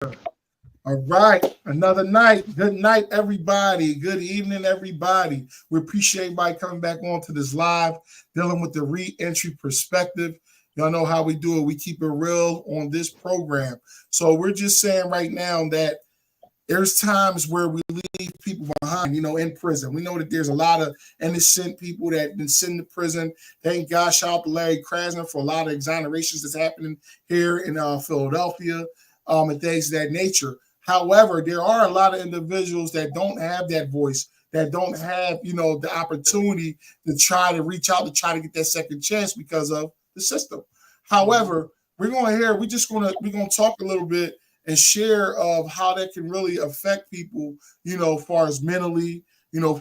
All right, another night. Good night, everybody. Good evening, everybody. We appreciate everybody coming back on to this live, dealing with the re-entry perspective. Y'all know how we do it. We keep it real on this program. So we're just saying right now that there's times where we leave people behind, in prison. We know that there's a lot of innocent people that have been sent to prison. Thank God, shout out to Larry Krasner for a lot of exonerations that's happening here in Philadelphia, and things of that nature. However, there are a lot of individuals that don't have that voice, that don't have, the opportunity to try to reach out to try to get that second chance because of the system. However, we're gonna talk a little bit and share of how that can really affect people, as far as mentally,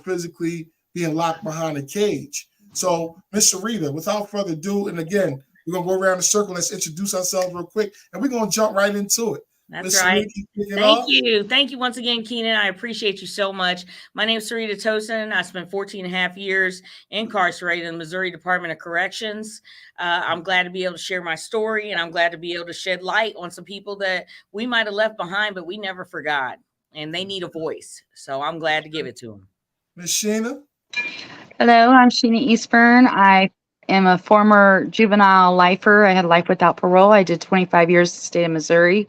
physically being locked behind a cage. So, Miss Sarita, without further ado, and again, we're gonna go around the circle. Let's introduce ourselves real quick, and we're gonna jump right into it. That's Miss right. Sarita, kick it Thank off. you. Thank you once again, Keenan. I appreciate you so much. My name is Sarita Tosin. I spent 14 and a half years incarcerated in the Missouri Department of Corrections. I'm glad to be able to share my story, and I'm glad to be able to shed light on some people that we might have left behind, but we never forgot, and they need a voice. So I'm glad to give it to them. Miss Sheena. Hello, I'm Sheena Eastburn. I am a former juvenile lifer. I had life without parole. I did 25 years in the state of Missouri.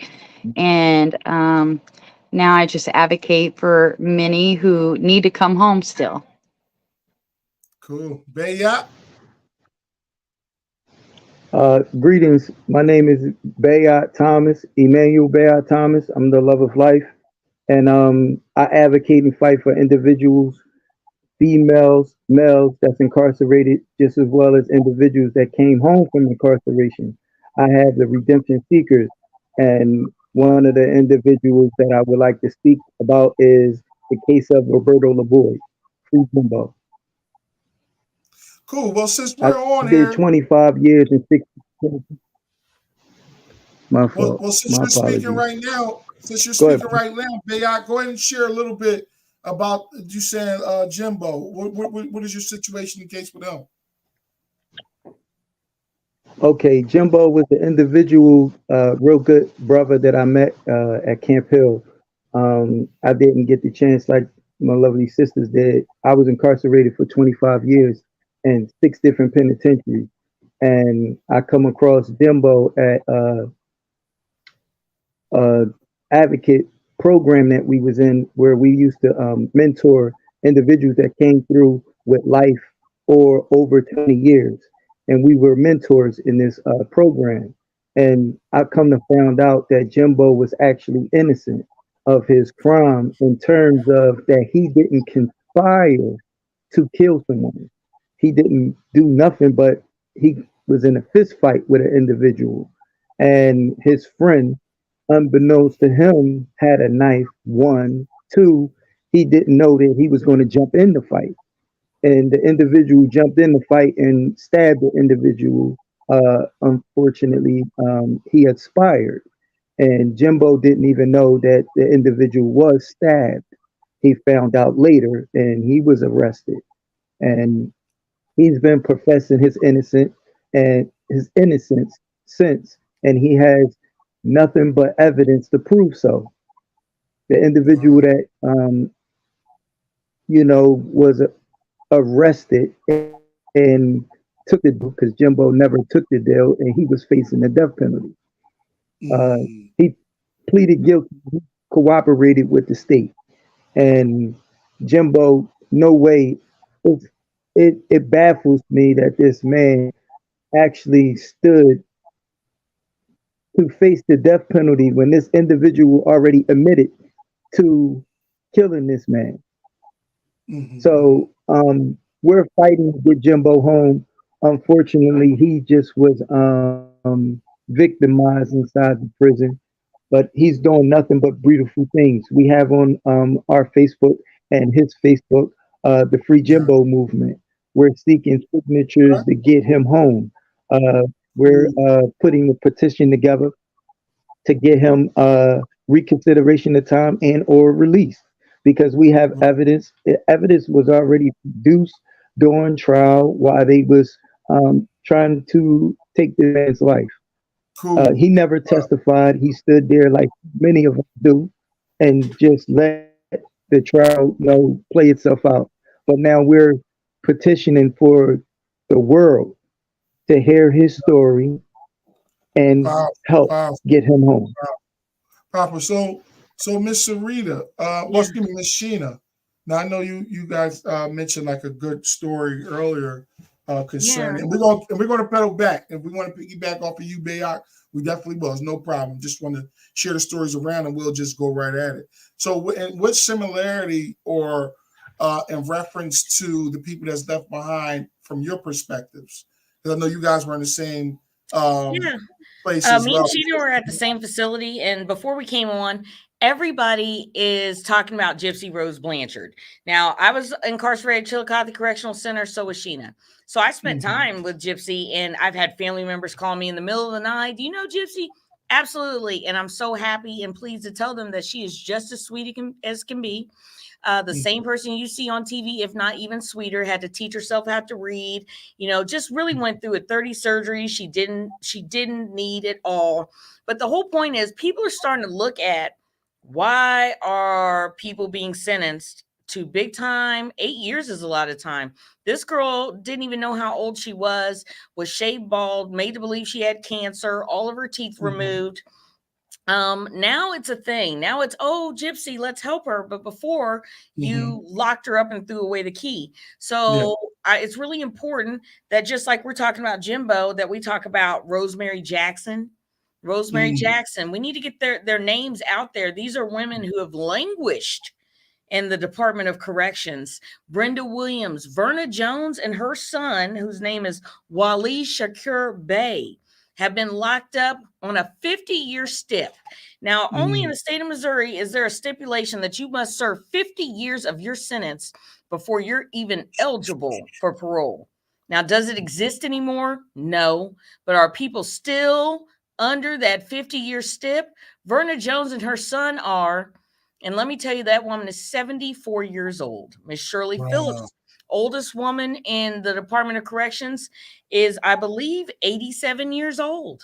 And now I just advocate for many who need to come home still. Cool. Bayat. Greetings. My name is Bayat Thomas, Emmanuel Bayat Thomas. I'm the love of life. And I advocate and fight for individuals, females, males that's incarcerated, just as well as individuals that came home from incarceration. I have the redemption seekers, and one of the individuals that I would like to speak about is the case of Roberto LaBoy, Free Jimbo. Cool. Well, since I we're on did here, 25 years and 6. My fault. since My you're speaking apologies. right now, Go ahead. Bayat, go ahead and share a little bit about you saying Jimbo. What is your situation in case with him? Okay, Jimbo was the individual, real good brother that I met at Camp Hill. I didn't get the chance like my lovely sisters did. I was incarcerated for 25 years in 6 different penitentiaries, and I come across Jimbo at advocate program that we was in, where we used to mentor individuals that came through with life or over 20 years, and we were mentors in this program. And I come to find out that Jimbo was actually innocent of his crime, in terms of that he didn't conspire to kill someone. He didn't do nothing, but he was in a fist fight with an individual, and his friend, unbeknownst to him, had a knife. One, two, he didn't know that he was going to jump in the fight, and the individual jumped in the fight and stabbed the individual. Unfortunately, he expired, and Jimbo didn't even know that the individual was stabbed. He found out later, and he was arrested. And he's been professing his innocence since, and he has nothing but evidence to prove so. The individual that was arrested and took the deal, because Jimbo never took the deal, and he was facing the death penalty. He pleaded guilty, he cooperated with the state, and Jimbo, no way. It baffles me that this man actually stood to face the death penalty when this individual already admitted to killing this man. So we're fighting to get Jimbo home. Unfortunately, he just was victimized inside the prison, but he's doing nothing but beautiful things. We have on our Facebook and his Facebook, the Free Jimbo movement. We're seeking signatures to get him home. We're putting a petition together to get him reconsideration of time and or release, because we have evidence. The evidence was already produced during trial while they was trying to take the man's life. Cool. He never testified. He stood there like many of us do and just let the trial, play itself out. But now we're petitioning for the world to hear his story and Wow. help Wow. get him home. Papa. So Miss Sarita, excuse me, Miss Sheena. Now I know you guys mentioned like a good story earlier concerning, and we're gonna pedal back. If we want to piggyback off of you, Bayak, we definitely will. It's no problem. Just want to share the stories around, and we'll just go right at it. So, what similarity or in reference to the people that's left behind from your perspectives? Because I know you guys were in the same place as Me well. and Sheena were at the same facility, and before we came on, everybody is talking about Gypsy Rose Blanchard. Now, I was incarcerated at Chillicothe Correctional Center, so was Sheena. So I spent time with Gypsy, and I've had family members call me in the middle of the night. Do you know Gypsy? Absolutely. And I'm so happy and pleased to tell them that she is just as sweet as can be. The same person you see on TV, if not even sweeter, had to teach herself how to read, just really went through a 30 surgeries. She didn't need it all. But the whole point is people are starting to look at why are people being sentenced to big time? 8 years is a lot of time. This girl didn't even know how old she was shaved bald, made to believe she had cancer, all of her teeth removed. Now it's a thing. Now it's, oh, Gypsy, let's help her. But before you locked her up and threw away the key. So it's really important that just like we're talking about Jimbo, that we talk about Rosemary Jackson. Jackson. We need to get their names out there. These are women who have languished in the Department of Corrections. Brenda Williams, Verna Jones, and her son, whose name is Wali Shakur Bey, have been locked up on a 50-year stip. Now, only in the state of Missouri is there a stipulation that you must serve 50 years of your sentence before you're even eligible for parole. Now, does it exist anymore? No. But are people still under that 50-year stip? Verna Jones and her son are, and let me tell you, that woman is 74 years old. Miss Shirley Phillips, oldest woman in the Department of Corrections, is, I believe, 87 years old.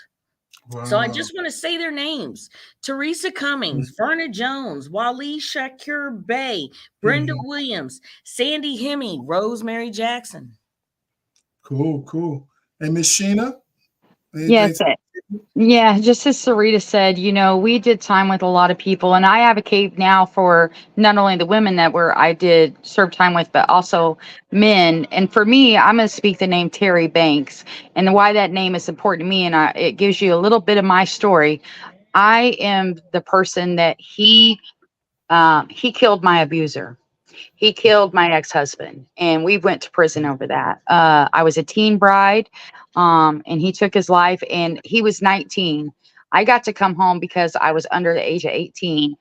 Wow. So I just want to say their names: Teresa Cummings, Verna Jones, Wali Shakur Bey, Brenda Williams, Sandy Hemme, Rosemary Jackson. Cool. And Miss Sheena? Yes. Yeah, just as Sarita said, we did time with a lot of people, and I advocate now for not only the women that I did serve time with, but also men. And for me, I'm going to speak the name Terry Banks, and why that name is important to me, and it gives you a little bit of my story. I am the person that he killed my abuser. He killed my ex-husband, and we went to prison over that. I was a teen bride, and he took his life, and he was 19. I got to come home because I was under the age of 18.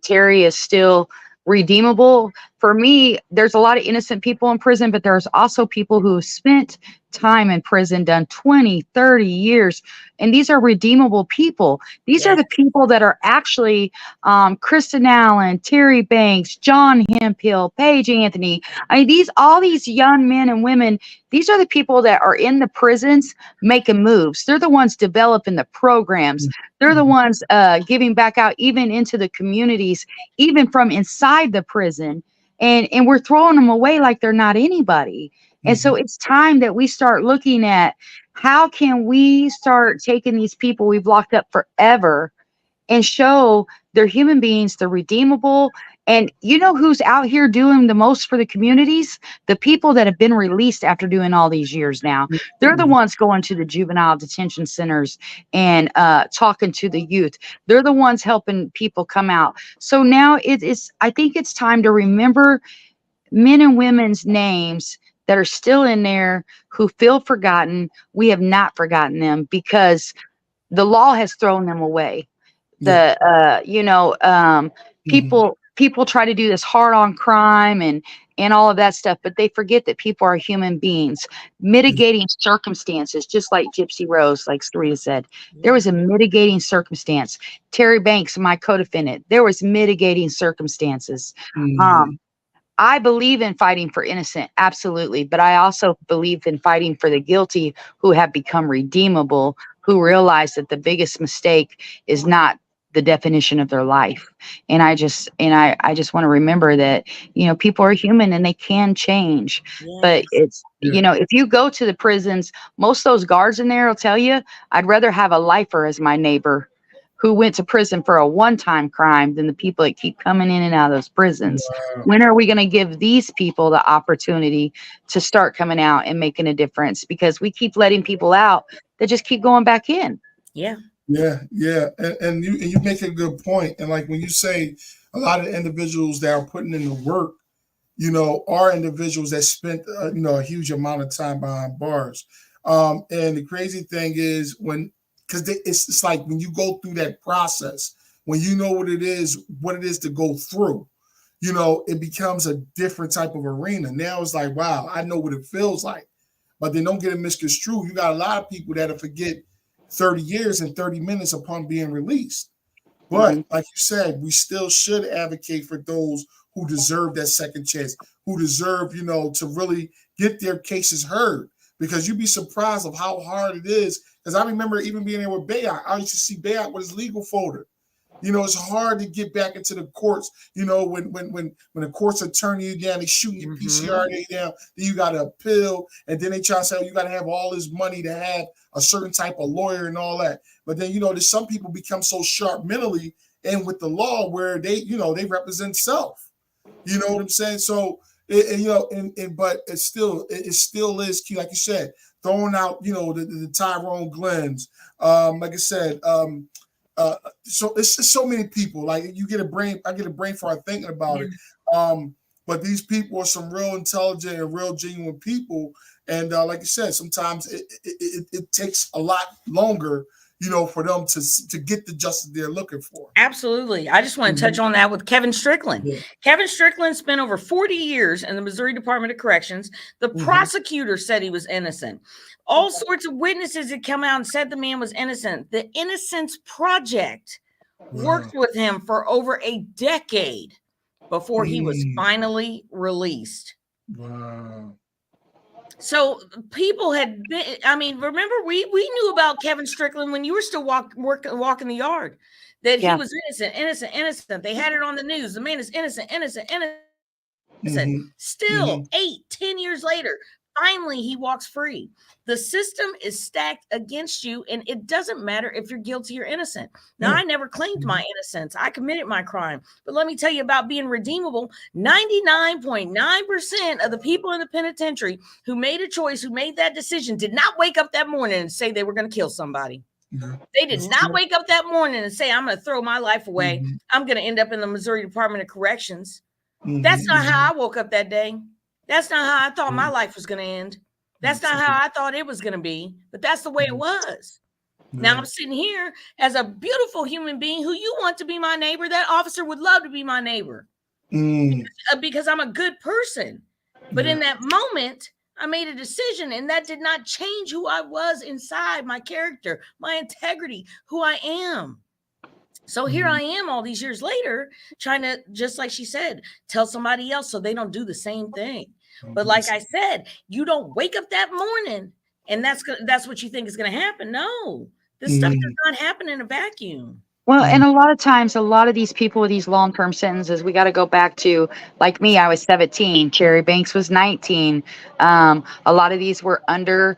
Terry is still redeemable. For me, there's a lot of innocent people in prison, but there's also people who have spent time in prison, done 20, 30 years, and these are redeemable people. These are the people that are actually Kristen Allen, Terry Banks, John Hemphill, Paige Anthony. I mean, all these young men and women, these are the people that are in the prisons making moves. They're the ones developing the programs. They're the ones giving back out even into the communities, even from inside the prison. And we're throwing them away like they're not anybody. And so it's time that we start looking at how can we start taking these people we've locked up forever and show they're human beings, they're redeemable. And you know who's out here doing the most for the communities? The people that have been released after doing all these years now. They're the ones going to the juvenile detention centers and talking to the youth. They're the ones helping people come out. So now I think it's time to remember men and women's names that are still in there who feel forgotten. We have not forgotten them because the law has thrown them away. People try to do this hard on crime and all of that stuff, but they forget that people are human beings. Mitigating circumstances, just like Gypsy Rose, like Sarita said, there was a mitigating circumstance. Terry Banks, my co-defendant, there was mitigating circumstances. I believe in fighting for innocent, absolutely. But I also believe in fighting for the guilty who have become redeemable, who realize that the biggest mistake is not the definition of their life. And I just want to remember that, people are human and they can change. But it's, if you go to the prisons, most of those guards in there will tell you, I'd rather have a lifer as my neighbor who went to prison for a one-time crime than the people that keep coming in and out of those prisons. Wow. When are we going to give these people the opportunity to start coming out and making a difference? Because we keep letting people out that just keep going back in. Yeah. Yeah. And you make a good point. And like when you say a lot of individuals that are putting in the work, are individuals that spent a huge amount of time behind bars. And the crazy thing is because it's like when you go through that process, when you know what it is to go through, it becomes a different type of arena. Now it's like, wow, I know what it feels like. But then don't get it misconstrued. You got a lot of people that'll forget 30 years and 30 minutes upon being released. But like you said, we still should advocate for those who deserve that second chance, who deserve, to really get their cases heard. Because you'd be surprised of how hard it is. Because I remember even being there with Bayat. I used to see Bayat with his legal folder. It's hard to get back into the courts. When the courts are turning you down, they shooting your PCRA down, then you got to appeal, and then they try to say you got to have all this money to have a certain type of lawyer and all that. But then there's some people become so sharp mentally and with the law where they they represent self. You know what I'm saying? So but it still is key, like you said, throwing out the Tyrone Glenn's, like I said. So it's just so many people. Like I get a brain fart thinking about it. But these people are some real intelligent and real genuine people. And like I said, sometimes it takes a lot longer, for them to get the justice they're looking for. Absolutely. I just want to touch on that with Kevin Strickland. Yeah. Kevin Strickland spent over 40 years in the Missouri Department of Corrections. The prosecutor said he was innocent. All sorts of witnesses had come out and said the man was innocent. The Innocence Project worked with him for over a decade before he was finally released. Wow. So people had been, remember we knew about Kevin Strickland when you were still walking the yard, that he was innocent. They had it on the news. The man is innocent. Still 8-10 years later, finally he walks free. The system is stacked against you, and it doesn't matter if you're guilty or innocent. Now, I never claimed my innocence. I committed my crime. But let me tell you about being redeemable. 99.9% of the people in the penitentiary who made a choice, who made that decision, did not wake up that morning and say they were going to kill somebody. They did not wake up that morning and say, I'm going to throw my life away. I'm going to end up in the Missouri Department of Corrections. That's not how I woke up that day. That's not how I thought my life was going to end. That's not how I thought it was going to be, but that's the way it was. Now I'm sitting here as a beautiful human being who you want to be my neighbor. That officer would love to be my neighbor because I'm a good person. But in that moment, I made a decision, and that did not change who I was inside, my character, my integrity, who I am. So here I am all these years later, trying to, just like she said, tell somebody else so they don't do the same thing. But like I said, you don't wake up that morning and that's what you think is going to happen. No, this stuff does not happen in a vacuum. Well, and a lot of times, a lot of these people with these long-term sentences, we got to go back to, like me, I was 17, Cherry Banks was 19. A lot of these were under,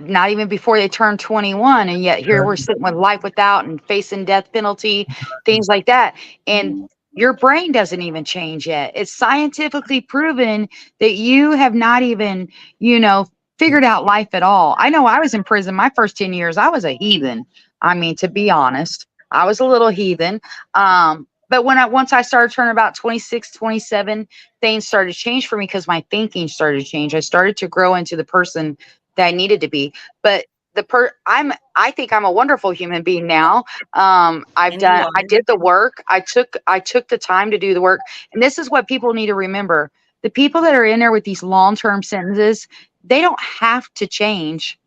not even before they turned 21. And yet here we're sitting with life without and facing death penalty, things like that. And your brain doesn't even change yet. It's scientifically proven that you have not even, figured out life at all. I know I was in prison my first 10 years. I was a heathen. To be honest, I was a little heathen. But once I started turning about 26, 27, things started to change for me because my thinking started to change. I started to grow into the person that I needed to be. But I think I'm a wonderful human being now. I did the work. I took the time to do the work. And this is what people need to remember. The people that are in there with these long-term sentences, they don't have to change.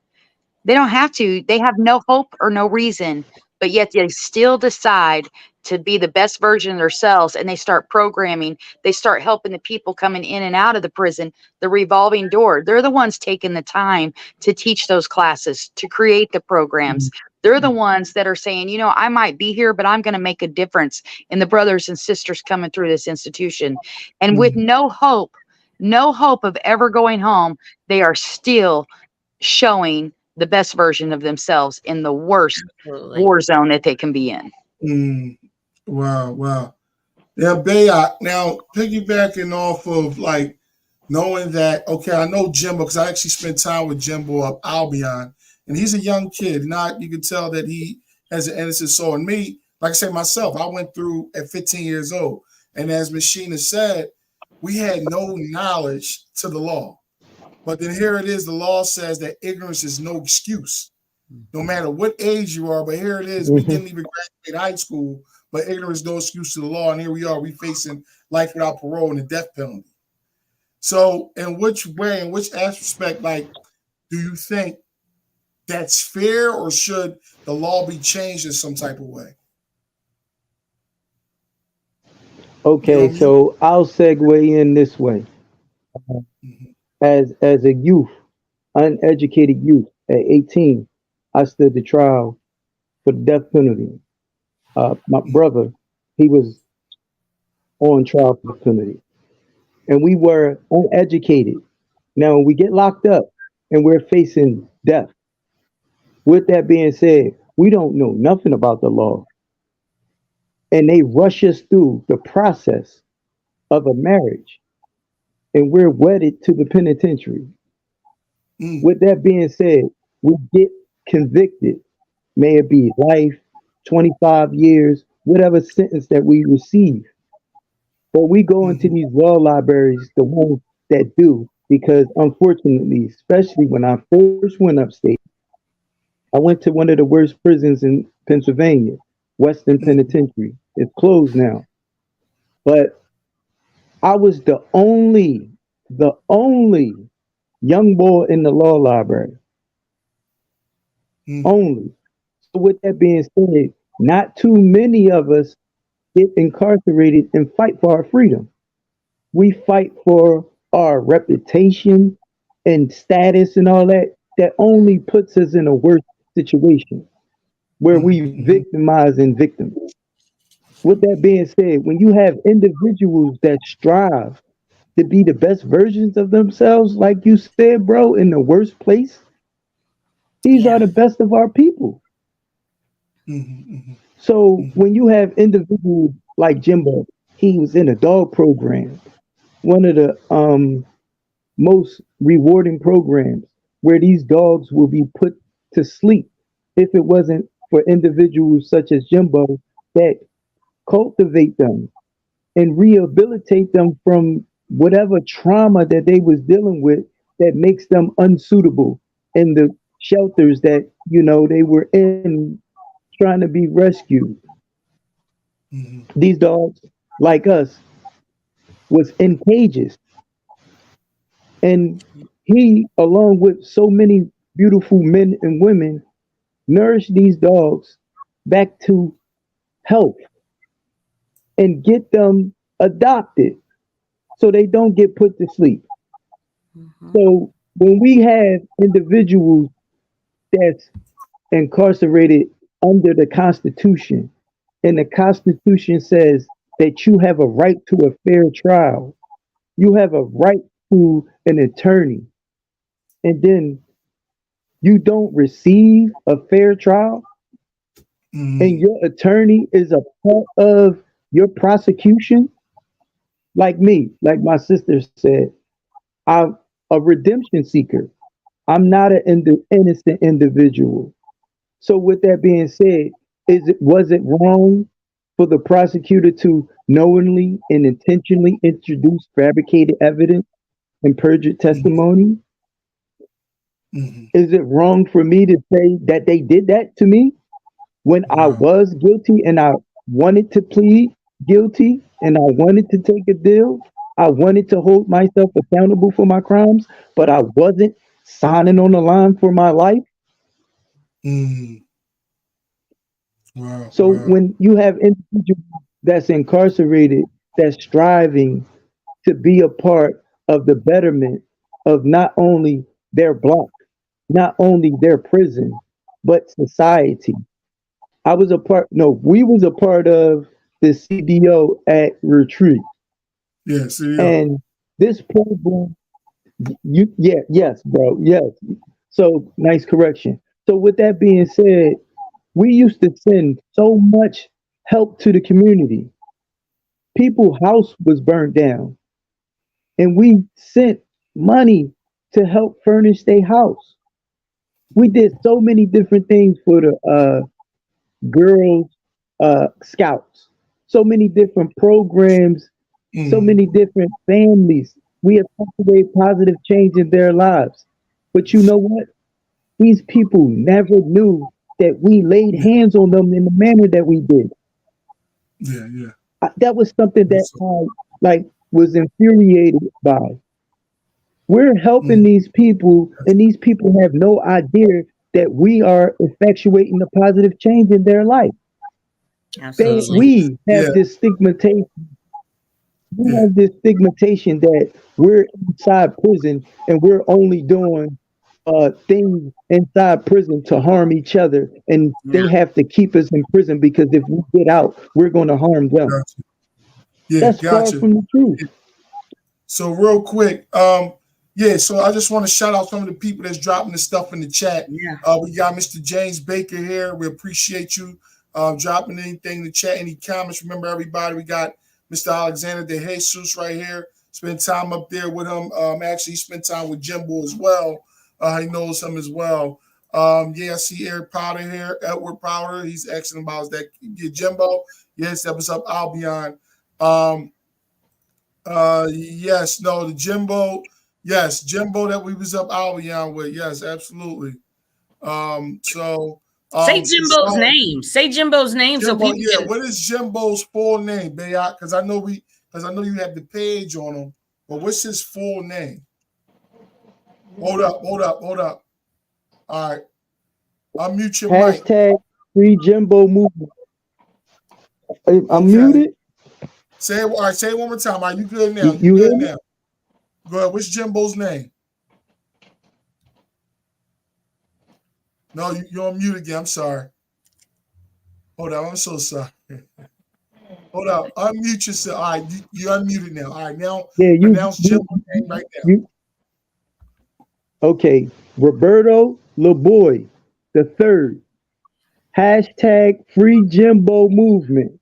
They don't have to. They have no hope or no reason, but yet they still decide to be the best version of themselves, and they start programming, they start helping the people coming in and out of the prison, the revolving door. They're the ones taking the time to teach those classes, to create the programs. They're the ones that are saying, you know, I might be here, but I'm going to make a difference in the brothers and sisters coming through this institution. And with no hope of ever going home, they are still showing the best version of themselves in the worst war zone that they can be in. Wow. Now, Bayak, now piggybacking off of like knowing that, okay, I know Jimbo because I actually spent time with Jimbo of Albion, and he's a young kid. Not you can tell that he has an innocent soul. And me, like I say myself, I went through at 15 years old, and as Machina said, we had no knowledge to the law. But then here it is, the law says that ignorance is no excuse, no matter what age you are. But here it is, we didn't even graduate high school, but ignorance is no excuse to the law. And here we are, we facing life without parole and the death penalty. So in which way, in which aspect, like, do you think that's fair, or should the law be changed in some type of way? Okay, so I'll segue in this way. As a youth, uneducated youth at 18, I stood the trial for the death penalty. My brother, he was on trial for the penalty, and we were uneducated. Now we get locked up and we're facing death. With that being said, we don't know nothing about the law, and they rush us through the process of a marriage, and we're wedded to the penitentiary. With that being said, we get convicted, may it be life, 25 years, whatever sentence that we receive. But we go into these law libraries, the ones that do, because unfortunately, especially when I first went upstate, I went to one of the worst prisons in Pennsylvania, Western Penitentiary. It's closed now. But I was the only young boy in the law library. Only. So with that being said, not too many of us get incarcerated and fight for our freedom. We fight for our reputation and status and all that. That only puts us in a worse situation where we victimize and victims. With that being said, when you have individuals that strive to be the best versions of themselves, like you said, bro, in the worst place, these are the best of our people. So when you have individuals like Jimbo, he was in a dog program, one of the most rewarding programs, where these dogs will be put to sleep if it wasn't for individuals such as Jimbo that cultivate them and rehabilitate them from whatever trauma that they was dealing with that makes them unsuitable in the shelters that, you know, they were in trying to be rescued. These dogs, like us, was in cages. And he, along with so many beautiful men and women, nourished these dogs back to health and get them adopted so they don't get put to sleep. So when we have individuals that's incarcerated under the Constitution, and the Constitution says that you have a right to a fair trial, you have a right to an attorney, and then you don't receive a fair trial, and your attorney is a part of your prosecution, like me, like my sister said, I'm a redemption seeker. I'm not an innocent individual. So with that being said, was it wrong for the prosecutor to knowingly and intentionally introduce fabricated evidence and perjured testimony? Is it wrong for me to say that they did that to me when I was guilty and I wanted to plead guilty and I wanted to take a deal? I wanted to hold myself accountable for my crimes, but I wasn't signing on the line for my life. Wow. So Wow. when you have individuals that's incarcerated, that's striving to be a part of the betterment of not only their block, not only their prison, but society. I was a part, no, we was a part of the CDO at Retreat. Yeah. See ya. And this program, yes, bro, yes. So nice correction. So with that being said, we used to send so much help to the community. People's house was burned down, and we sent money to help furnish their house. We did so many different things for the girls scouts, so many different programs, so Mm. many different families. We have cultivated positive change in their lives. But you know what? These people never knew that we laid Yeah. hands on them in the manner that we did. Yeah. Yeah. That was something that Yes. I like was infuriated by. We're helping Mm. these people, and these people have no idea that we are effectuating the positive change in their life. Absolutely. We Yeah. have this stigmatization. We Yeah. have this stigmatization that we're inside prison and we're only doing things inside prison to harm each other, and they Yeah. have to keep us in prison because if we get out, we're going to harm them. Gotcha. Yeah. That's far Gotcha. from the truth. So real quick, yeah. So I just want to shout out some of the people that's dropping the stuff in the chat. Yeah. We got Mr. James Baker here. We appreciate you dropping anything in the chat, any comments. Remember, everybody, we got Mr. Alexander De Jesus right here. Spend time up there with him. Actually, spent time with Jimbo as well. He knows him as well. Yeah, I see Eric Powder here, Edward Powder. He's asking about that. Yeah, Jimbo. Yes, that was up Albion. Yes, no, the Jimbo. Yes, Jimbo that we was up Albion with. Yes, absolutely. So Say for Jimbo's some- name. Say Jimbo's name so Jimbo, people yeah. can. What is Jimbo's full name, Bayat? Because I know you have the page on him. But what's his full name? Hold up. All right. Unmute your mic. Hashtag free Jimbo movement. I'm Okay. muted. Say it. All right. Say it one more time. Are you good now? You hear good me? now? Go ahead. What's Jimbo's name? No, you're on mute again. I'm sorry. Hold up. I'm so sorry. Hold up. Unmute yourself. All right. You unmuted now. All right. Now Yeah, pronounce Jimbo's name right now. Okay. Roberto LeBoy the third. Hashtag free Jimbo movement.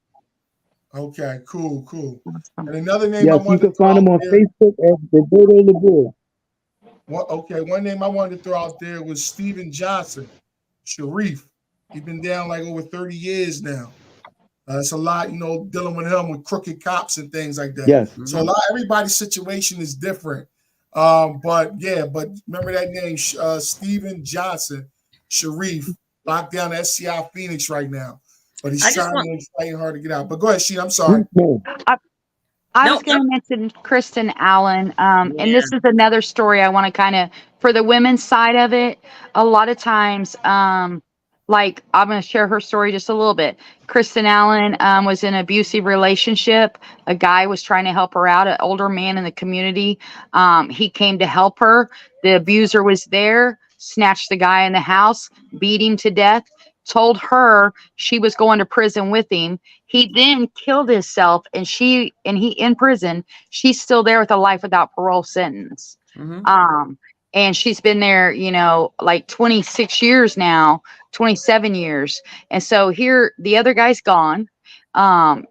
Okay. Cool. Awesome. And another name I Yes, you wanted to can throw find him out on there. Facebook as Roberto LeBoy. One name I wanted to throw out there was Steven Johnson, Sharif. He's been down like over 30 years now. It's a lot, dealing with him with crooked cops and things like that. Yes. So everybody's situation is different. But remember that name, Steven Johnson, Sharif, locked down at SCI Phoenix right now. But he's fighting hard to get out. But go ahead, Sheen. I'm sorry. I No, was going to mention Kristen Allen, Yeah. and this is another story I want to kind of, for the women's side of it, a lot of times, like I'm going to share her story just a little bit. Kristen Allen was in an abusive relationship. A guy was trying to help her out, an older man in the community. He came to help her. The abuser was there, snatched the guy in the house, beat him to death, told her she was going to prison with him. He then killed himself, and he in prison. She's still there with a life without parole sentence. And she's been there, like 26 years now, 27 years. And so here, the other guy's gone.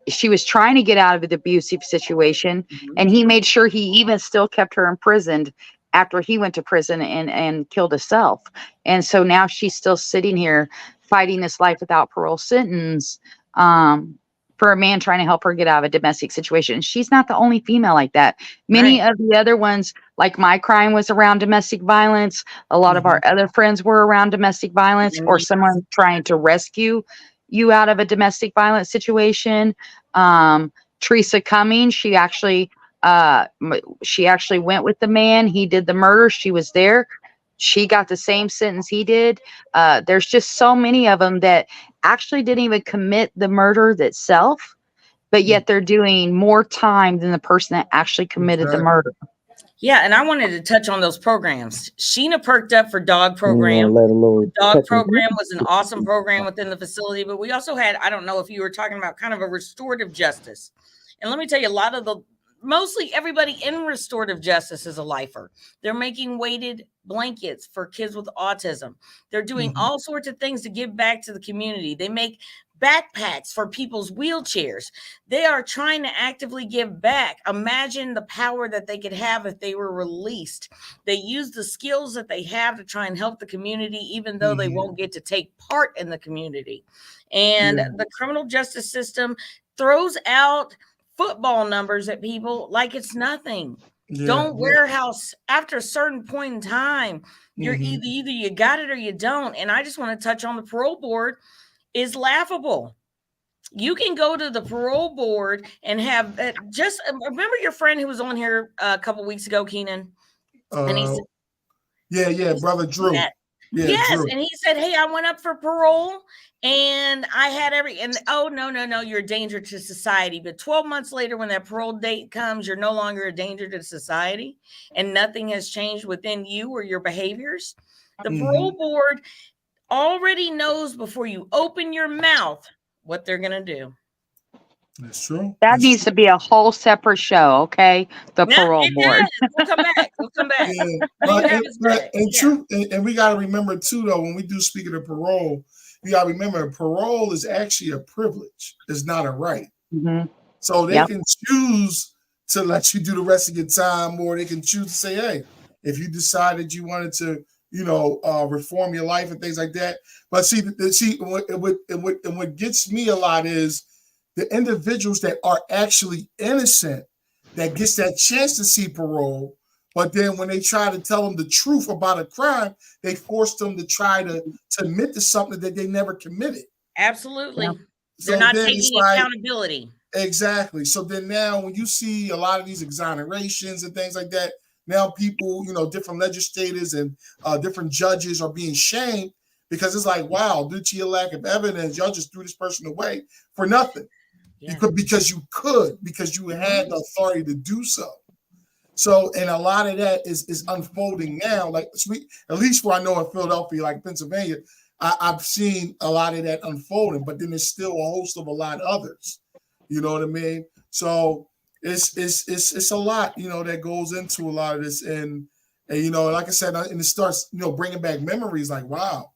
She was trying to get out of the abusive situation, and he made sure he even still kept her imprisoned after he went to prison and killed himself. And so now she's still sitting here fighting this life without parole sentence for a man trying to help her get out of a domestic situation. And she's not the only female like that. Many of the other ones, like my crime was around domestic violence. A lot of our other friends were around domestic violence or someone trying to rescue you out of a domestic violence situation. Teresa Cummings, she actually went with the man. He did the murder. She was there. She got the same sentence he did. There's just so many of them that actually didn't even commit the murder itself, but yet they're doing more time than the person that actually committed the Exactly. murder. Yeah, and I wanted to touch on those programs. Sheena perked up for dog program. Let alone Dog touching. program was an awesome program within the facility, but we also had, I don't know if you were talking about kind of a restorative justice. And let me tell you, mostly everybody in restorative justice is a lifer. They're making weighted blankets for kids with autism. They're doing all sorts of things to give back to the community. They make backpacks for people's wheelchairs. They are trying to actively give back. Imagine the power that they could have if they were released. They use the skills that they have to try and help the community, even though they won't get to take part in the community. And the criminal justice system throws out football numbers at people like it's nothing. Don't warehouse after a certain point in time. You're either you got it or you don't. And I just want to touch on the parole board is laughable. You can go to the parole board and have just remember your friend who was on here a couple weeks ago, Keenan. And he said, brother Drew. Yes, Drew. and he said, "Hey, I went up for parole, and I had no, you're a danger to society." But 12 months later, when that parole date comes, you're no longer a danger to society, and nothing has changed within you or your behaviors. The parole board already knows before you open your mouth what they're going to do. That's true. That needs to be a whole separate show, okay? The parole board. We'll come back. And we got to remember too, though, when we do speak of the parole, you got to remember parole is actually a privilege. It's not a right. So they can choose to let you do the rest of your time, or they can choose to say, hey, if you decided you wanted to, reform your life and things like that. But what gets me a lot is the individuals that are actually innocent that gets that chance to see parole, but then when they try to tell them the truth about a crime, they force them to try to admit to something that they never committed. Absolutely. Yeah. So they're not taking accountability. Exactly. So then now when you see a lot of these exonerations and things like that, now people, different legislators and different judges are being shamed because it's like, wow, due to your lack of evidence, y'all just threw this person away for nothing. Yeah. Because you had the authority to do so. So, and a lot of that is unfolding now. Like at least where I know in Philadelphia, like Pennsylvania, I've seen a lot of that unfolding, but then there's still a host of a lot of others. You know what I mean? So it's a lot, that goes into a lot of this. And like I said, and it starts, bringing back memories like, wow,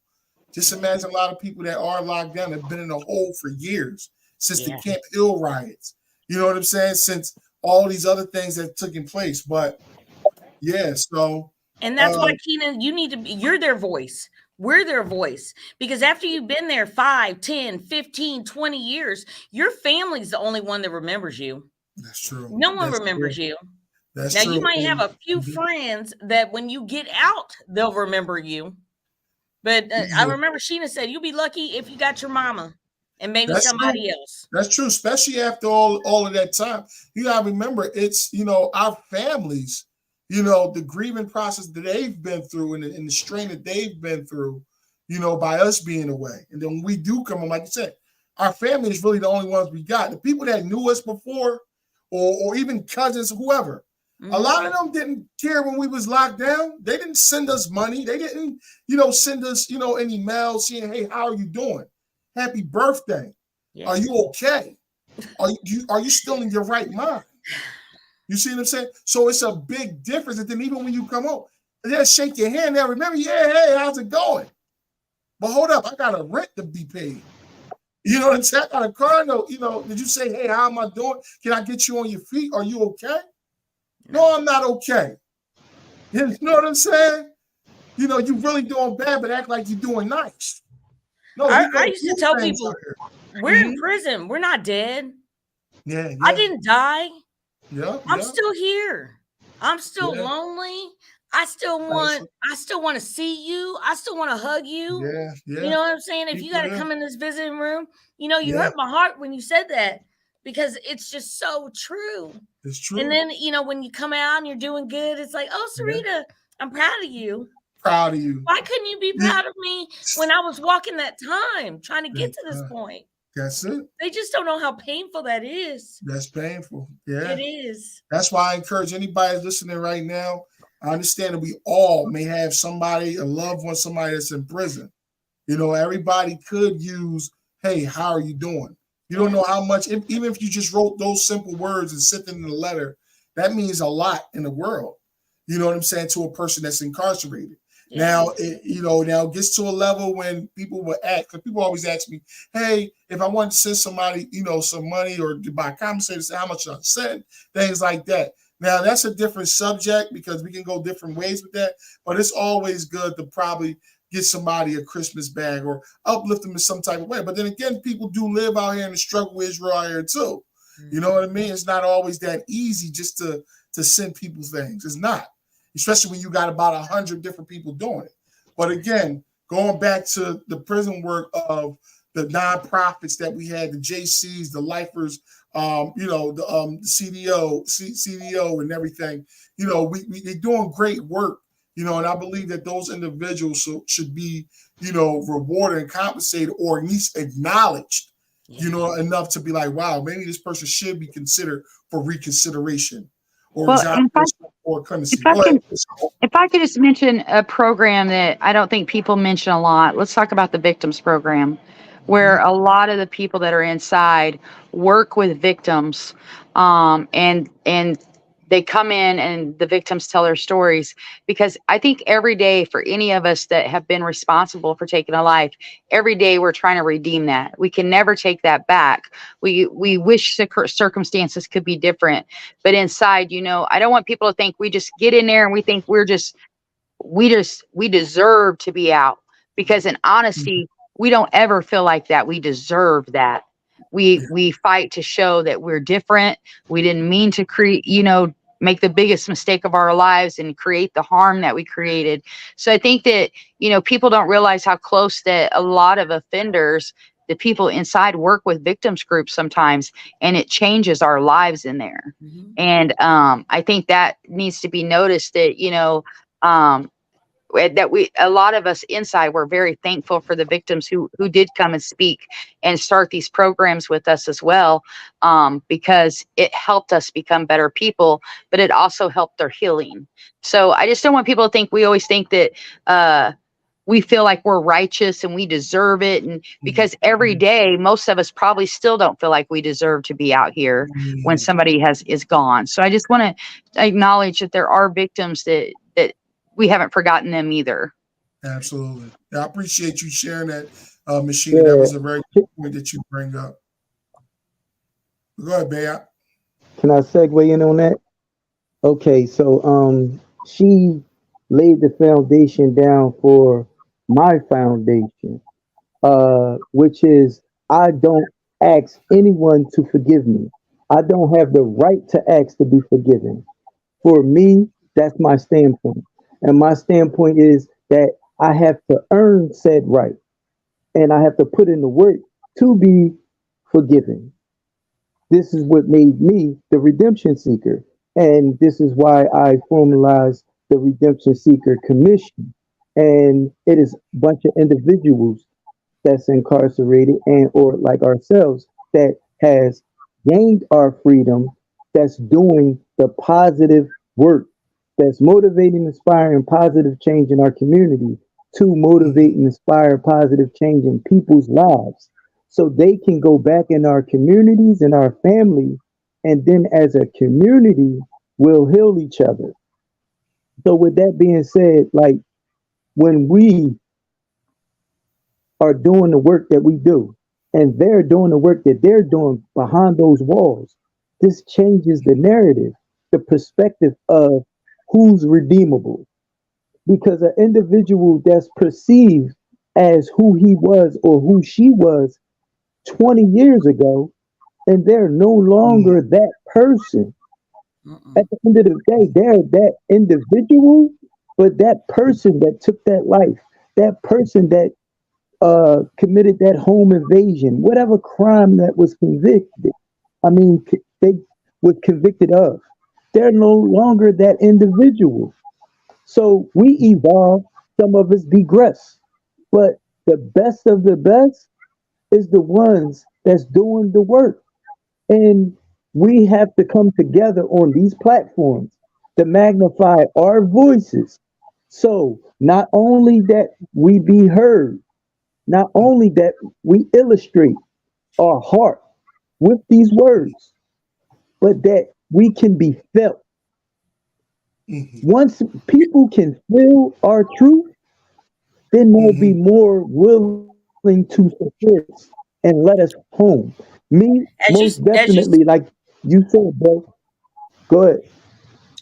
just imagine a lot of people that are locked down have been in a hole for years since the Camp Hill riots. You know what I'm saying? Since all these other things that took in place. But so. And that's why, Keenan, you're their voice. We're their voice, because after you've been there 5, 10, 15, 20 years, your family's the only one that remembers you. That's true. No one remembers you. That's now true. You might have a few friends that when you get out, they'll remember you. But I remember Sheena said, you'll be lucky if you got your mama and maybe somebody else. That's true. Especially after all of that time. You got to remember, it's, our families, the grieving process that they've been through and the strain that they've been through, by us being away. And then when we do come on, like you said, our family is really the only ones we got. The people that knew us before or even cousins, whoever, a lot of them didn't care when we was locked down. They didn't send us money. They didn't, send us, any mail saying, hey, how are you doing? Happy birthday. Yeah. Are you okay? Are you still in your right mind? You see what I'm saying? So it's a big difference. And then even when you come home, they'll shake your hand. They'll remember, hey, how's it going? But hold up, I got a rent to be paid. You know what I'm saying? I got a car note. Did you say, hey, how am I doing? Can I get you on your feet? Are you okay? No, I'm not okay. You know what I'm saying? You really doing bad, but act like you're doing nice. No, I used to tell people, we're in prison. We're not dead. Yeah. I didn't die. Yeah. I'm still here. I'm still lonely. I still want to see you. I still want to hug you. Yeah. You know what I'm saying? If you got to come in this visiting room, you hurt my heart when you said that, because it's just so true. It's true. And then, when you come out and you're doing good, it's like, oh, Sarita, I'm proud of you. proud of you. Why couldn't you be proud of me when I was walking that time trying to get to this point? That's it. They just don't know how painful that is. That's painful. Yeah. It is. That's why I encourage anybody listening right now. I understand that we all may have somebody, a loved one, somebody that's in prison. You know, everybody could use, hey, how are you doing? You don't know how much, even if you just wrote those simple words and sent them in a letter, that means a lot in the world. You know what I'm saying? To a person that's incarcerated. Yeah. Now, now it gets to a level when people will ask, because people always ask me, hey, if I want to send somebody, some money or to buy compensated, say how much should I send? Things like that. Now, that's a different subject because we can go different ways with that, but it's always good to probably get somebody a Christmas bag or uplift them in some type of way. But then again, people do live out here and the struggle is real out here too. You know what I mean? It's not always that easy just to send people things. It's not. Especially when you got about 100 different people doing it. But again, going back to the prison work of the nonprofits that we had, the JCs, the lifers, the CDO and everything, they're doing great work, and I believe that those individuals should be, rewarded and compensated or at least acknowledged, enough to be like, wow, maybe this person should be considered for reconsideration. If I could just mention a program that I don't think people mention a lot. Let's talk about the victims program, where a lot of the people that are inside work with victims, and they come in and the victims tell their stories, because I think every day for any of us that have been responsible for taking a life, every day we're trying to redeem that. We can never take that back. We wish circumstances could be different, but inside, I don't want people to think we just get in there and we think we deserve to be out, because in honesty, we don't ever feel like that. We deserve that. We fight to show that we're different. We didn't mean to make the biggest mistake of our lives and create the harm that we created. So I think that, people don't realize how close that a lot of offenders, the people inside, work with victims groups sometimes, and it changes our lives in there. Mm-hmm. And I think that needs to be noticed that, that a lot of us inside, we're very thankful for the victims who did come and speak and start these programs with us as well, because it helped us become better people, but it also helped their healing. So I just don't want people to think, we always think that we feel like we're righteous and we deserve it. And because every day, most of us probably still don't feel like we deserve to be out here when somebody is gone. So I just want to acknowledge that there are victims that we haven't forgotten them either. Absolutely. I appreciate you sharing that, Ms. Sheena. Yeah. That was a very good point that you bring up. Go ahead, Bea. Can I segue in on that? Okay, so she laid the foundation down for my foundation, which is I don't ask anyone to forgive me. I don't have the right to ask to be forgiven. For me, that's my standpoint. And my standpoint is that I have to earn said right. And I have to put in the work to be forgiven. This is what made me the redemption seeker. And this is why I formalized the Redemption Seeker Commission. And it is a bunch of individuals that's incarcerated and or like ourselves that has gained our freedom, that's doing the positive work, that's motivating, inspiring positive change in our community, to motivate and inspire positive change in people's lives, so they can go back in our communities and our family, and then as a community, we'll heal each other. So with that being said, like when we are doing the work that we do, and they're doing the work that they're doing behind those walls, this changes the narrative, the perspective of who's redeemable. Because an individual that's perceived as who he was or who she was 20 years ago, and they're no longer that person. At the end of the day, they're that individual, but that person that took that life, that person that committed that home invasion, whatever crime that was convicted, they was convicted of, they're no longer that individual. So we evolve, some of us digress. But the best of the best is the ones that's doing the work. And we have to come together on these platforms to magnify our voices. So not only that we be heard, not only that we illustrate our heart with these words, but that we can be felt. Mhm. Once people can feel our truth, then they'll be more willing to support us and let us home. Me, As you, most as you, definitely, like you said, bro. Go ahead.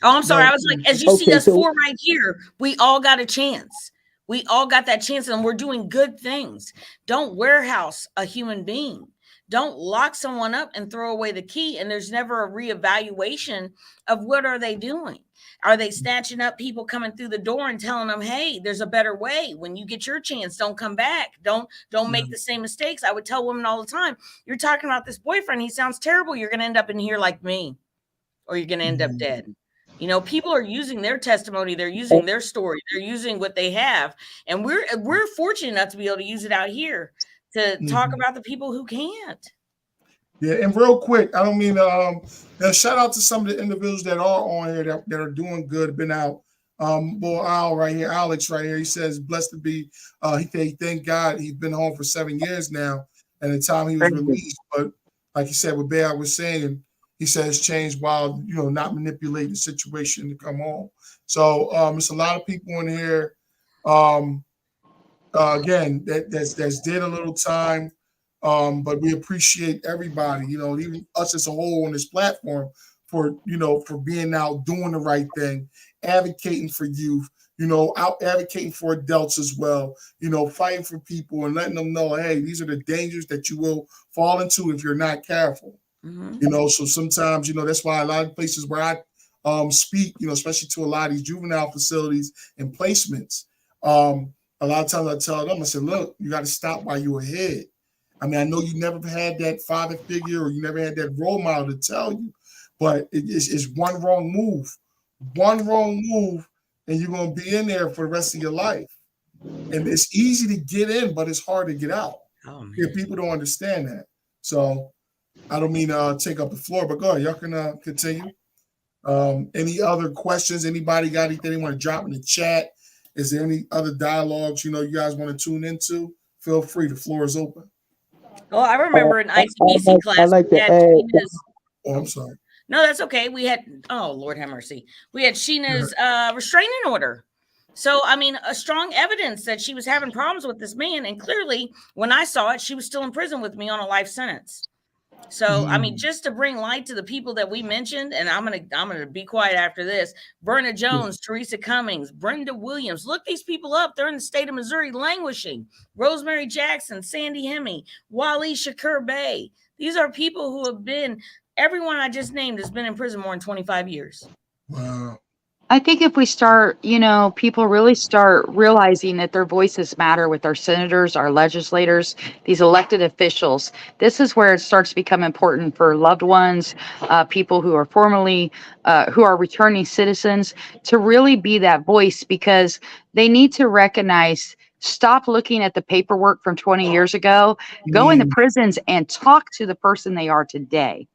oh, I'm sorry. I No, was like, as you see Okay, us so four right here, we all got a chance. We all got that chance, and we're doing good things. Don't warehouse a human being. Don't lock someone up and throw away the key. And there's never a reevaluation of what are they doing. Are they snatching up people coming through the door and telling them, "Hey, there's a better way. When you get your chance, don't come back. Don't make the same mistakes." I would tell women all the time, "You're talking about this boyfriend. He sounds terrible. You're going to end up in here like me, or you're going to end up dead." You know, people are using their testimony, they're using their story, they're using what they have, and we're fortunate enough to be able to use it out here to talk Mhm. about the people who can't. Yeah, and real quick, I don't mean shout out to some of the individuals that are on here that are doing good, been out. Well, Al right here, Alex right here, he says, blessed to be, he thank God he's been home for 7 years now, and the time he was thank you. released. But like he said, what Bear was saying, he says changed while not manipulating the situation to come home. So it's a lot of people in here. Um, again, that's did a little time, but we appreciate everybody, even us as a whole on this platform for for being out doing the right thing, advocating for youth, out advocating for adults as well, fighting for people and letting them know, hey, these are the dangers that you will fall into if you're not careful. So sometimes, that's why a lot of places where I speak, especially to a lot of these juvenile facilities and placements, a lot of times I tell them, I said, look, you got to stop while you're ahead. I mean, I know you never had that father figure or you never had that role model to tell you, but it's one wrong move, and you're going to be in there for the rest of your life. And it's easy to get in, but it's hard to get out. Oh man. Yeah, people don't understand that. So I don't mean to take up the floor, but go ahead. Y'all can continue. Any other questions? Anybody got anything they want to drop in the chat? Is there any other dialogues you guys want to tune into? Feel free. The floor is open. Well, I remember in I ICBC class, like we to had add. Sheena's. Oh, I'm sorry. No, that's okay. We had, oh Lord have mercy. We had Sheena's restraining order. So, I mean, a strong evidence that she was having problems with this man. And clearly, when I saw it, she was still in prison with me on a life sentence. So, I mean, just to bring light to the people that we mentioned, and I'm gonna be quiet after this. Verna Jones, Teresa Cummings, Brenda Williams. Look these people up. They're in the state of Missouri languishing. Rosemary Jackson, Sandy Hemme, Wally Shakur Bey. These are people who have been, everyone I just named has been in prison more than 25 years. Wow. I think if we start, people really start realizing that their voices matter with our senators, our legislators, these elected officials, this is where it starts to become important for loved ones, people who are who are returning citizens, to really be that voice, because they need to recognize, stop looking at the paperwork from 20 years ago, go into prisons and talk to the person they are today.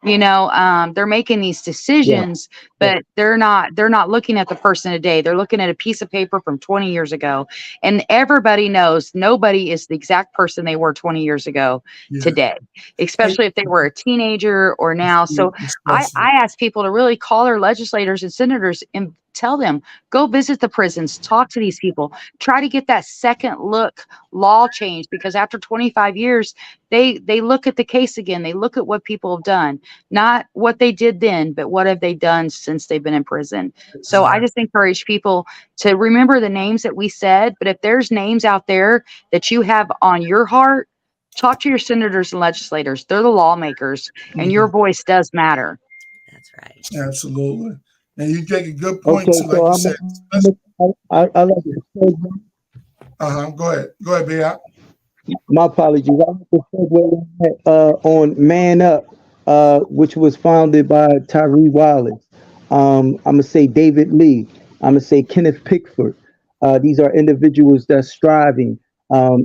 They're making these decisions, but they're not looking at the person today. They're looking at a piece of paper from 20 years ago. And everybody knows nobody is the exact person they were 20 years ago today, especially if they were a teenager or now. So I ask people to really call their legislators and senators and tell them, go visit the prisons, talk to these people, try to get that second look law changed, because after 25 years, they look at the case again. They look at what people have done, not what they did then, but what have they done since they've been in prison. So I just encourage people to remember the names that we said, but if there's names out there that you have on your heart, talk to your senators and legislators. They're the lawmakers, and your voice does matter. That's right. Absolutely. And you take a good point Okay, too, like you said. I like to Go ahead, Bea. My apologies. I like to segue on Man Up, which was founded by Tyree Wallace. I'm gonna say David Lee. I'm gonna say Kenneth Pickford. These are individuals that's striving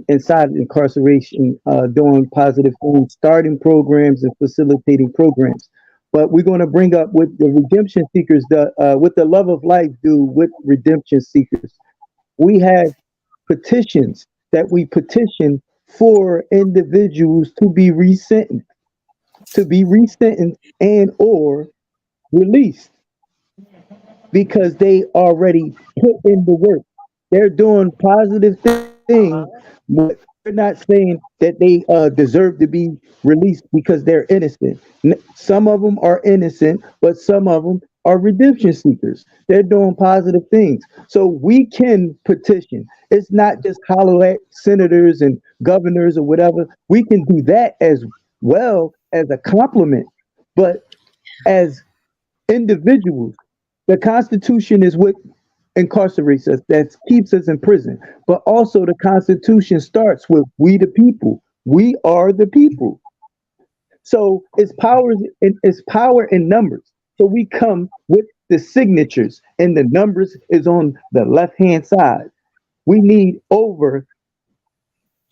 inside incarceration, doing positive things, starting programs and facilitating programs. But we're going to bring up what the redemption seekers, what the Love of Life do with redemption seekers. We have petitions that we petition for individuals to be resentenced, and or released because they already put in the work. They're doing positive things, but they're not saying that they deserve to be released because they're innocent. Some of them are innocent, but some of them are redemption seekers. They're doing positive things. So we can petition. It's not just hollow at senators and governors or whatever. We can do that as well as a compliment. But as individuals, the Constitution is what incarcerates us, that keeps us in prison. But also the Constitution starts with we the people. We are the people. So it's power in numbers. So we come with the signatures, and the numbers is on the left-hand side. We need over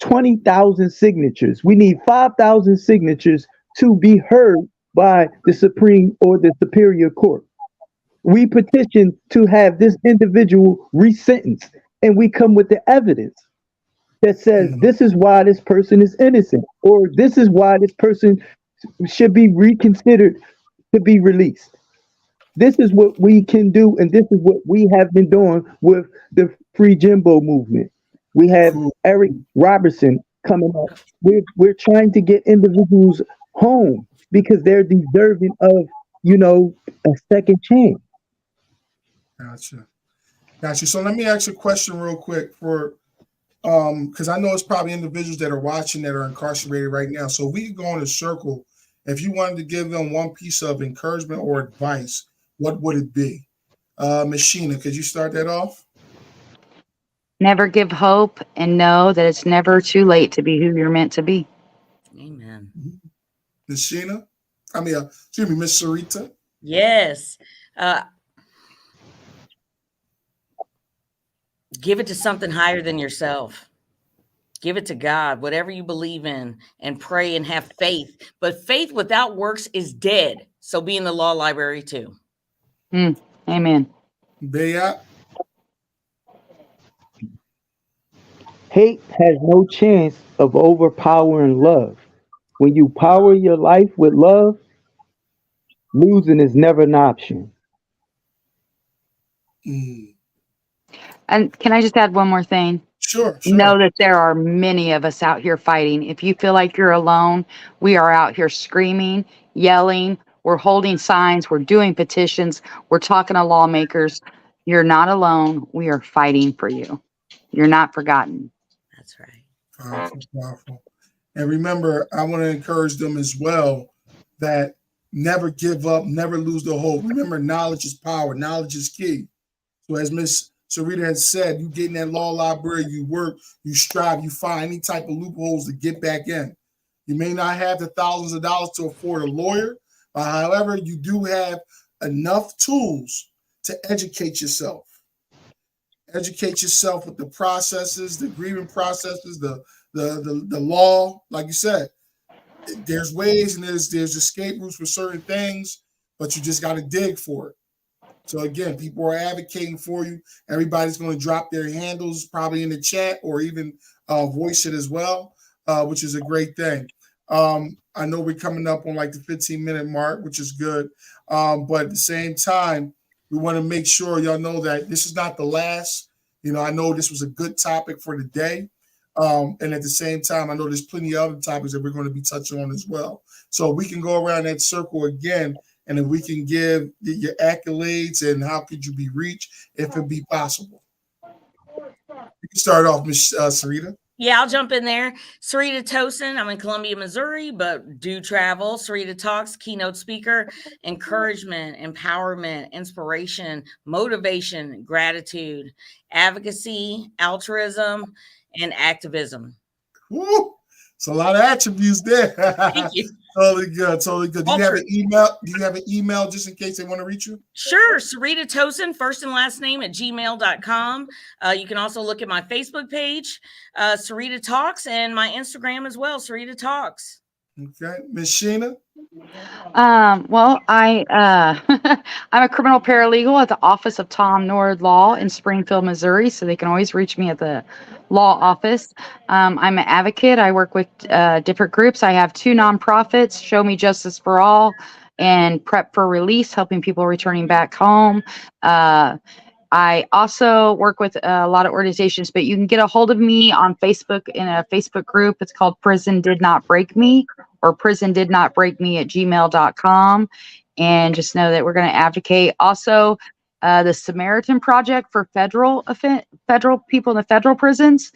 20,000 signatures. We need 5,000 signatures to be heard by the Supreme or the Superior Court. We petition to have this individual resentenced, and we come with the evidence that says this is why this person is innocent, or this is why this person should be reconsidered to be released. This is what we can do, and this is what we have been doing with the Free Jimbo movement. We have Eric Robertson coming up. We're trying to get individuals home because they're deserving of, a second chance. Gotcha. So let me ask you a question real quick for because I know it's probably individuals that are watching that are incarcerated right now. So we could go in a circle. If you wanted to give them one piece of encouragement or advice, what would it be? Ms. Sheena, could you start that off? Never give hope and know that it's never too late to be who you're meant to be. Amen. Ms. Sheena? Excuse me, Ms. Sarita? Yes. Give it to something higher than yourself. Give it to God, whatever you believe in, and pray and have faith. But faith without works is dead. So be in the law library too. Amen. Bayat? Hate has no chance of overpowering love. When you power your life with love, losing is never an option. And can I just add one more thing? Sure. Know that there are many of us out here fighting. If you feel like you're alone, we are out here screaming, yelling. We're holding signs. We're doing petitions. We're talking to lawmakers. You're not alone. We are fighting for you. You're not forgotten. That's right. Powerful. And remember, I want to encourage them as well that never give up, never lose the hope. Remember, knowledge is power. Knowledge is key. So as Ms. Sarita has said, you get in that law library, you work, you strive, you find any type of loopholes to get back in. You may not have the thousands of dollars to afford a lawyer, but however, you do have enough tools to educate yourself. Educate yourself with the processes, the grieving processes, the law. Like you said, there's ways and there's escape routes for certain things, but you just got to dig for it. So again, people are advocating for you. Everybody's going to drop their handles probably in the chat or even voice it as well, which is a great thing. I know we're coming up on like the 15-minute mark, which is good. But at the same time, we want to make sure y'all know that this is not the last. I know this was a good topic for the day. And at the same time, I know there's plenty of other topics that we're going to be touching on as well. So we can go around that circle again, and if we can give your accolades and how could you be reached, if it be possible. You can start off, Ms. Sarita. Yeah, I'll jump in there. Sarita Tosin. I'm in Columbia, Missouri, but do travel. Sarita Talks, keynote speaker, encouragement, empowerment, inspiration, motivation, gratitude, advocacy, altruism, and activism. Woo! It's a lot of attributes there. Thank you. Totally good. Totally good. Do you All have true. an email? Do you have an email just in case they want to reach you? Sure. Sarita Tosin, first and last name at gmail.com. You can also look at my Facebook page, Sarita Talks, and my Instagram as well, Sarita Talks. Okay. Miss Sheena? Well, I'm a criminal paralegal at the office of Tom Nord Law in Springfield, Missouri, so they can always reach me at the law office. I'm an advocate. I work with different groups. I have 2 nonprofits, Show Me Justice for All and Prep for Release, helping people returning back home. I also work with a lot of organizations, but you can get a hold of me on Facebook in a Facebook group. It's called Prison Did Not Break Me, or prison did not break me at gmail.com. And just know that we're going to advocate. Also, the Samaritan Project for federal people in the federal prisons.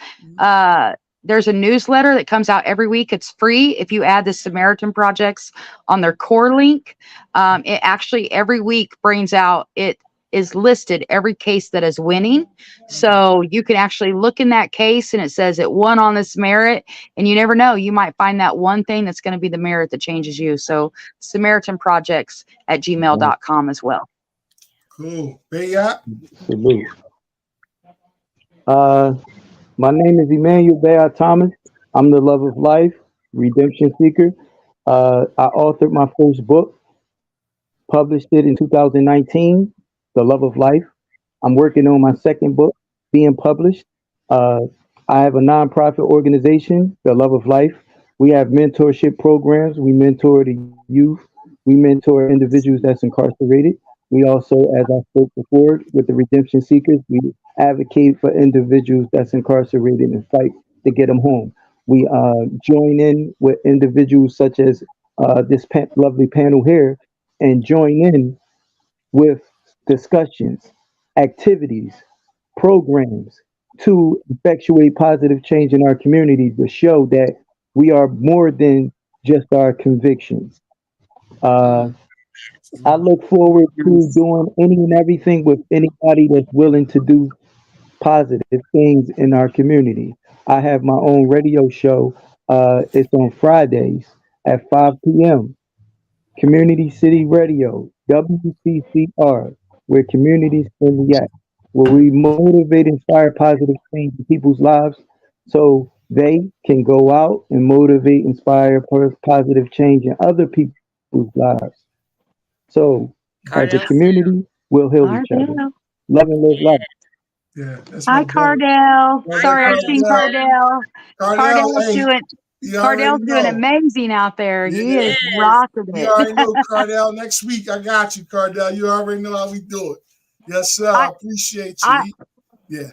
There's a newsletter that comes out every week. It's free. If you add the Samaritan Projects on their core link, it actually every week brings out, it is listed every case that is winning. So you can actually look in that case and it says it won on this merit, and you never know, you might find that one thing that's going to be the merit that changes you. So Samaritan Projects at gmail.com as well. Cool. Bayat? My name is Emmanuel Bayard Thomas. I'm the Love of Life, Redemption Seeker. I authored my first book, published it in 2019. The Love of Life. I'm working on my second book being published. I have a nonprofit organization, The Love of Life. We have mentorship programs. We mentor the youth. We mentor individuals that's incarcerated. We also, as I spoke before, with the Redemption Seekers, we advocate for individuals that's incarcerated and fight to get them home. We join in with individuals such as this lovely panel here and join in with discussions, activities, programs to effectuate positive change in our community to show that we are more than just our convictions. I look forward to doing any and everything with anybody that's willing to do positive things in our community. I have my own radio show. It's on Fridays at 5 p.m. Community City Radio, WCCR, where communities can react, where we motivate, inspire positive change in people's lives so they can go out and motivate, inspire positive change in other people's lives. So, as a Cardell. community, we'll heal each other. Cardell. Love and live life. Yeah. That's Hi, my brother. Cardell. Well, Sorry, I've Cardell. seen Cardell. Cardell's Hey, doing you already Cardell's doing know. amazing out there. He is Yes. rocking You it. already know, Cardell. Next week, I got you, Cardell. You already know how we do it. Yes, sir. I appreciate you. Yeah.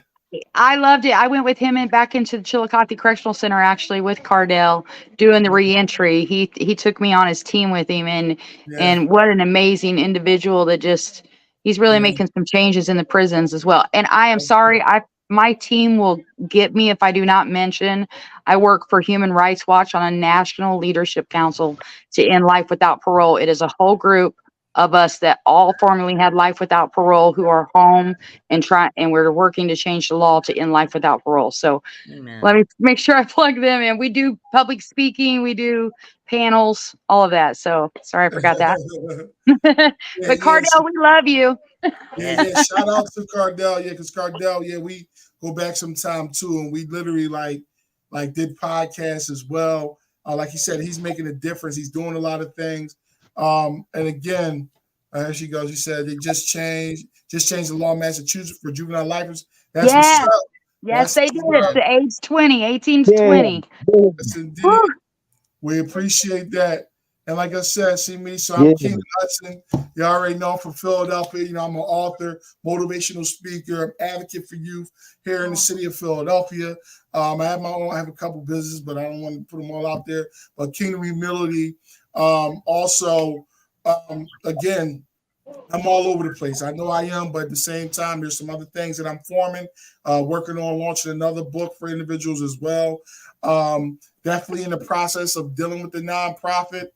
I loved it. I went with him and back into the Chillicothe Correctional Center actually with Cardell doing the reentry. He took me on his team with him, and what an amazing individual that just he's really making some changes in the prisons as well. And I am sorry, my team will get me if I do not mention I work for Human Rights Watch on a National Leadership Council to End Life Without Parole. It is a whole group of us that all formerly had life without parole who are home and we're working to change the law to end life without parole. So let me make sure I plug them in. We do public speaking, we do panels, all of that. So sorry, I forgot that. But Cardell, we love you. Yeah. Shout out to Cardell. Yeah, because Cardell, we go back some time too. And we literally like did podcasts as well. Like he said, he's making a difference. He's doing a lot of things. And again, here she goes. She said they just changed the law in Massachusetts for juvenile lifers. That's what's up. Yes, they did it to age 20, 18 to 20. Yes, indeed. Woo. We appreciate that. And like I said, see me. So I'm Keenan Hudson. You already know from Philadelphia. You know, I'm an author, motivational speaker, I'm advocate for youth here in the city of Philadelphia. I have a couple businesses, but I don't want to put them all out there. But Kingdom Humility. Again, I'm all over the place. I know I am, but at the same time, there's some other things that I'm forming, working on launching another book for individuals as well. Definitely in the process of dealing with the nonprofit.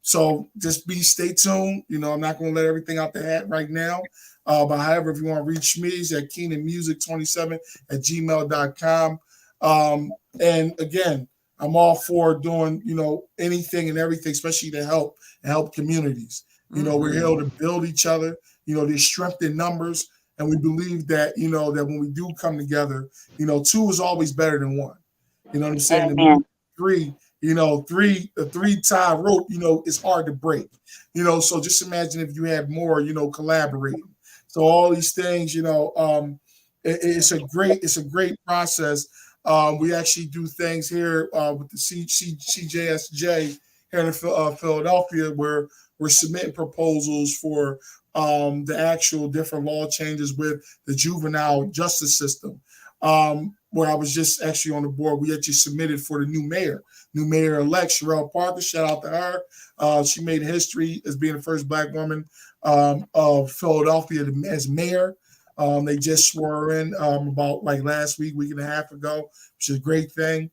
So just stay tuned. You know, I'm not going to let everything out the hat right now. But however, if you want to reach me, it's at KeenanMusic27 at gmail.com. And again, I'm all for doing, anything and everything, especially to help communities. We're here to build each other. There's strength in numbers, and we believe that, that when we do come together, two is always better than one. You know what I'm saying? Amen. Three, a three-tie rope, it's hard to break. So just imagine if you had more, collaborating. So all these things, it's a great process. We actually do things here with the CJSJ here in Philadelphia, where we're submitting proposals for the actual different law changes with the juvenile justice system. Where I was just actually on the board, we actually submitted for the new mayor-elect, Sherelle Parker. Shout out to her. She made history as being the first Black woman of Philadelphia as mayor. They just swore in about like last week and a half ago, which is a great thing.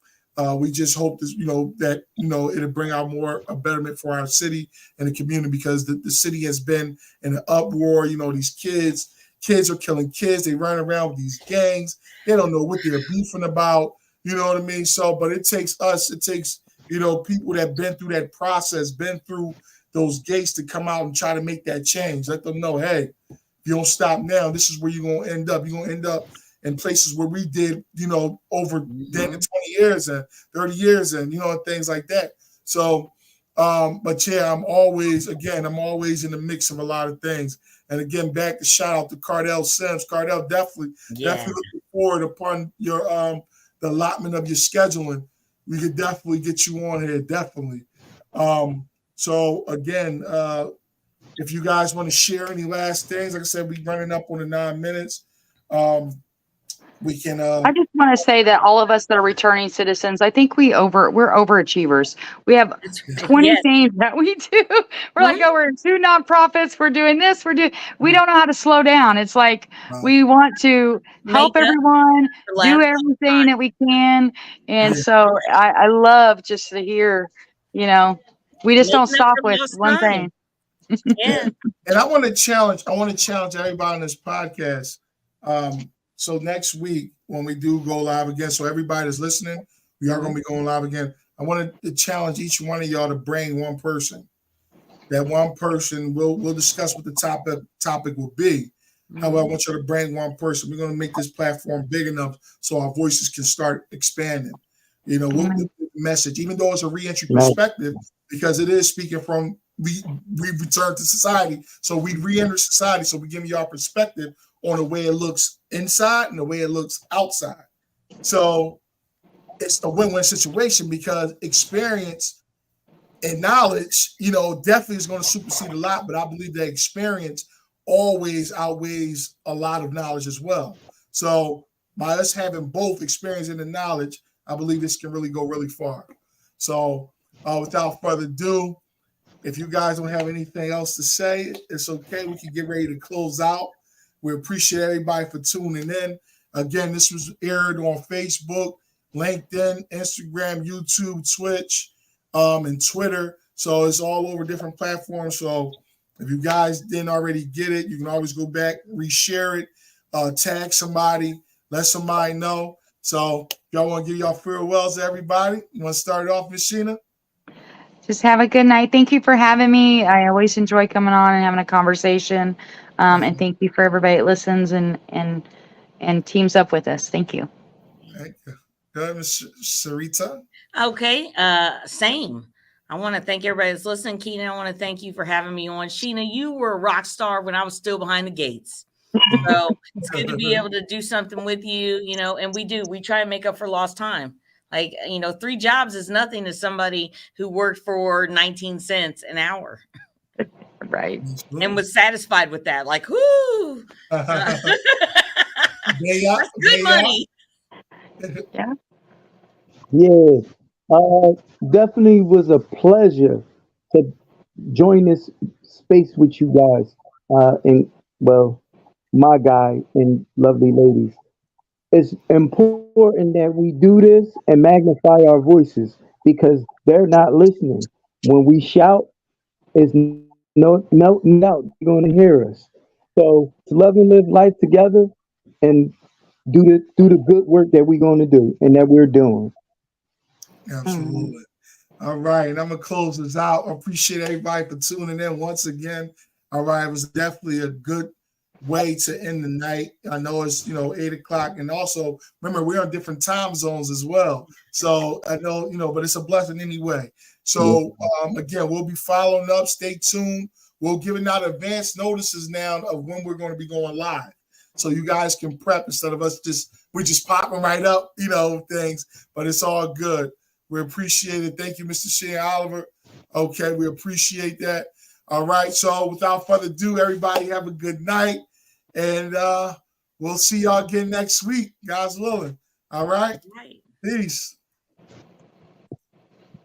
We just hope that it'll bring out a betterment for our city and the community, because the city has been in an uproar. These kids are killing kids. They run around with these gangs. They don't know what they're beefing about. You know what I mean? So, but it takes people that have been through that process, been through those gates, to come out and try to make that change. Let them know, hey, if you don't stop now, this is where you're going to end up. You're going to end up in places where we did, over 10 to 20 years and 30 years and, and things like that. So, but yeah, I'm always in the mix of a lot of things. And again, back to shout out to Cardell Sims. Cardell, definitely looking forward upon your the allotment of your scheduling. We could definitely get you on here, definitely. So again, if you guys want to share any last things, like I said, we're running up on the 9 minutes. We can. I just want to say that all of us that are returning citizens, I think we're overachievers. We have 20 things that we do. We're like, we're 2 nonprofits. We're doing this. We don't know how to slow down. It's like we want to help everyone, do everything that we can. And so I love just to hear, we just don't stop with one thing. Yeah. And I want to challenge everybody on this podcast. So next week, when we do go live again, so everybody that's listening, we are going to be going live again. I wanted to challenge each one of y'all to bring one person. That one person, we'll discuss what the topic will be. However, I want you to bring one person. We're going to make this platform big enough so our voices can start expanding. We'll get the message, even though it's a reentry perspective, because it is speaking from we return to society. So we re-enter society. So we give you our perspective on the way it looks inside and the way it looks outside. So it's a win-win situation, because experience and knowledge, definitely is going to supersede a lot, but I believe that experience always outweighs a lot of knowledge as well. So by us having both experience and the knowledge, I believe this can really go really far. So without further ado, if you guys don't have anything else to say, it's okay. We can get ready to close out. We appreciate everybody for tuning in. Again, this was aired on Facebook, LinkedIn, Instagram, YouTube, Twitch, and Twitter. So it's all over different platforms. So if you guys didn't already get it, you can always go back, reshare it, tag somebody, let somebody know. So y'all want to give y'all farewells to everybody? You want to start it off, Ms. Sheena? Just have a good night. Thank you for having me. I always enjoy coming on and having a conversation. And thank you for everybody that listens and teams up with us. Thank you. Thank you. Good, Ms. Sarita. Okay. Same. I want to thank everybody that's listening. Keenan, I want to thank you for having me on. Sheena, you were a rock star when I was still behind the gates. So it's good to be able to do something with you, and we try and make up for lost time. Like, 3 jobs is nothing to somebody who worked for 19 cents an hour. Right. And was satisfied with that. Like, whoo. That's good money. Yeah. Yeah. Definitely was a pleasure to join this space with you guys. My guy and lovely ladies. It's important that we do this and magnify our voices, because they're not listening. When we shout, it's no, they're going to hear us. So love and live life together, and do the good work that we're going to do and that we're doing. Absolutely. All right, and I'm gonna close this out. I appreciate everybody for tuning in once again. All right, it was definitely a good way to end the night. I know it's 8 o'clock, and also remember we're on different time zones as well. So I know but it's a blessing anyway. So again, we'll be following up. Stay tuned. We're giving out advance notices now of when we're going to be going live, so you guys can prep instead of us we're just popping right up, things. But it's all good. We appreciate it. Thank you, Mr. Shane Oliver. Okay, we appreciate that. All right. So without further ado, everybody have a good night. And we'll see y'all again next week, God's willing. All right. Right. Peace.